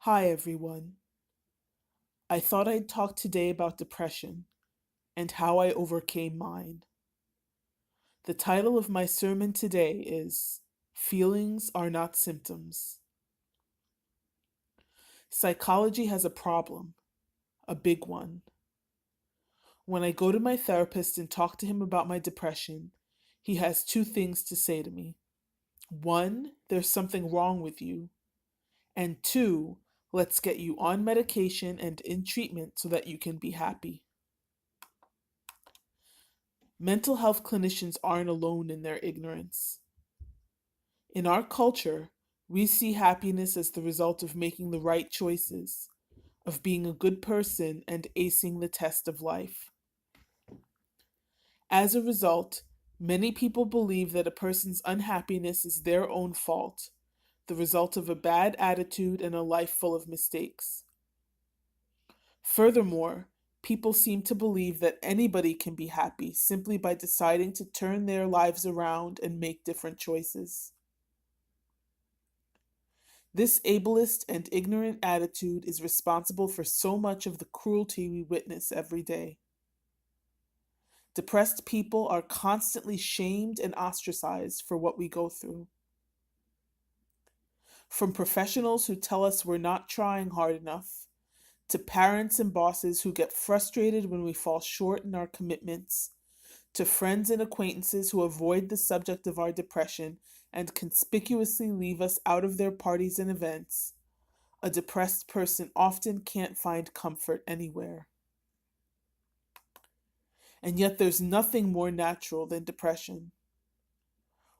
Hi, everyone. I thought I'd talk today about depression and how I overcame mine. The title of my sermon today is Feelings Are Not Symptoms. Psychology has a problem, a big one. When I go to my therapist and talk to him about my depression, he has two things to say to me. One, there's something wrong with you. And two, let's get you on medication and in treatment so that you can be happy. Mental health clinicians aren't alone in their ignorance. In our culture, we see happiness as the result of making the right choices, of being a good person and acing the test of life. As a result, many people believe that a person's unhappiness is their own fault, the result of a bad attitude and a life full of mistakes. Furthermore, people seem to believe that anybody can be happy simply by deciding to turn their lives around and make different choices. This ableist and ignorant attitude is responsible for so much of the cruelty we witness every day. Depressed people are constantly shamed and ostracized for what we go through. From professionals who tell us we're not trying hard enough, to parents and bosses who get frustrated when we fall short in our commitments, to friends and acquaintances who avoid the subject of our depression and conspicuously leave us out of their parties and events, a depressed person often can't find comfort anywhere. And yet there's nothing more natural than depression.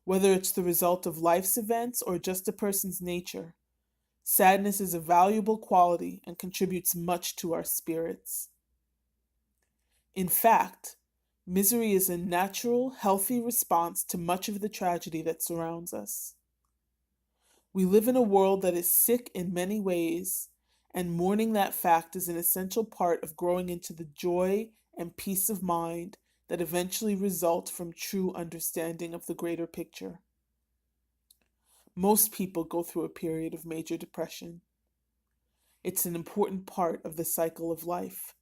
Whether it's the result of life's events or just a person's nature, sadness is a valuable quality and contributes much to our spirits. In fact, misery is a natural, healthy response to much of the tragedy that surrounds us. We live in a world that is sick in many ways, and mourning that fact is an essential part of growing into the joy and peace of mind that eventually result from true understanding of the greater picture. Most people go through a period of major depression. It's an important part of the cycle of life.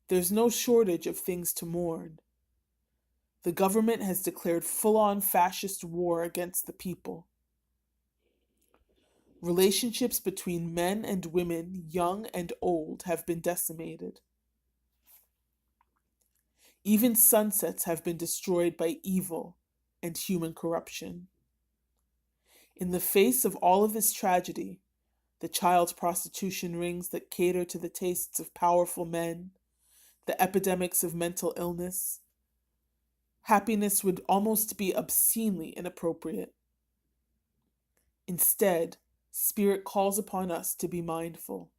There's no shortage of things to mourn. The government has declared full-on fascist war against the people. Relationships between men and women, young and old, have been decimated. Even sunsets have been destroyed by evil and human corruption. In the face of all of this tragedy, the child prostitution rings that cater to the tastes of powerful men, the epidemics of mental illness, happiness would almost be obscenely inappropriate. Instead, Spirit calls upon us to be mindful.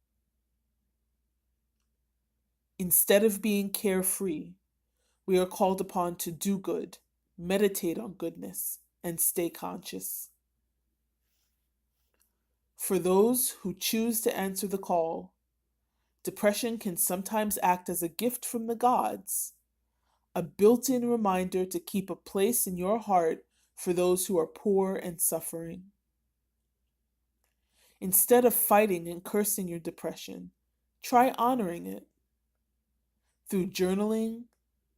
Instead of being carefree, we are called upon to do good, meditate on goodness, and stay conscious. For those who choose to answer the call, depression can sometimes act as a gift from the gods, a built-in reminder to keep a place in your heart for those who are poor and suffering. Instead of fighting and cursing your depression, try honoring it. Through journaling,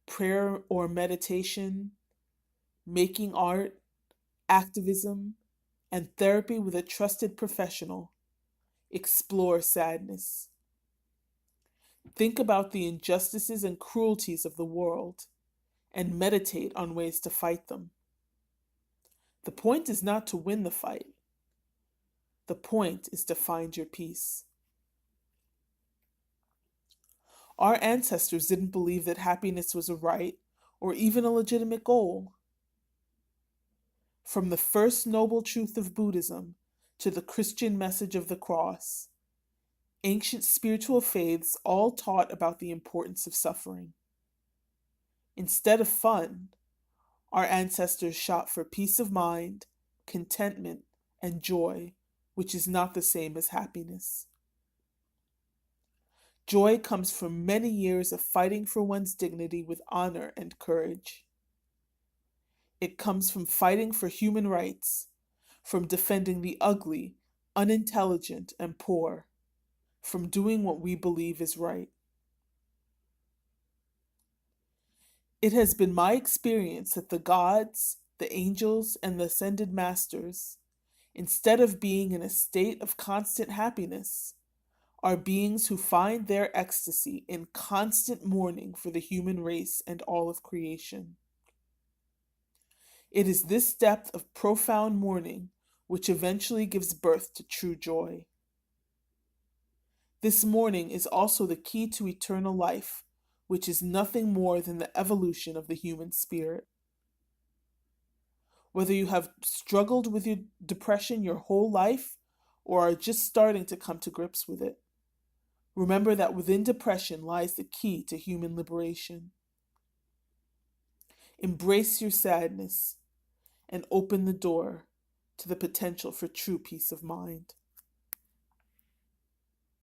prayer or meditation, making art, activism, and therapy with a trusted professional, explore sadness. Think about the injustices and cruelties of the world and meditate on ways to fight them. The point is not to win the fight. The point is to find your peace. Our ancestors didn't believe that happiness was a right or even a legitimate goal. From the first noble truth of Buddhism to the Christian message of the cross, ancient spiritual faiths all taught about the importance of suffering. Instead of fun, our ancestors shot for peace of mind, contentment, and joy, which is not the same as happiness. Joy comes from many years of fighting for one's dignity with honor and courage. It comes from fighting for human rights, from defending the ugly, unintelligent, and poor from doing what we believe is right. It has been my experience that the gods, the angels, and the ascended masters, instead of being in a state of constant happiness, are beings who find their ecstasy in constant mourning for the human race and all of creation. It is this depth of profound mourning which eventually gives birth to true joy. This mourning is also the key to eternal life, which is nothing more than the evolution of the human spirit. Whether you have struggled with your depression your whole life or are just starting to come to grips with it, remember that within depression lies the key to human liberation. Embrace your sadness and open the door to the potential for true peace of mind.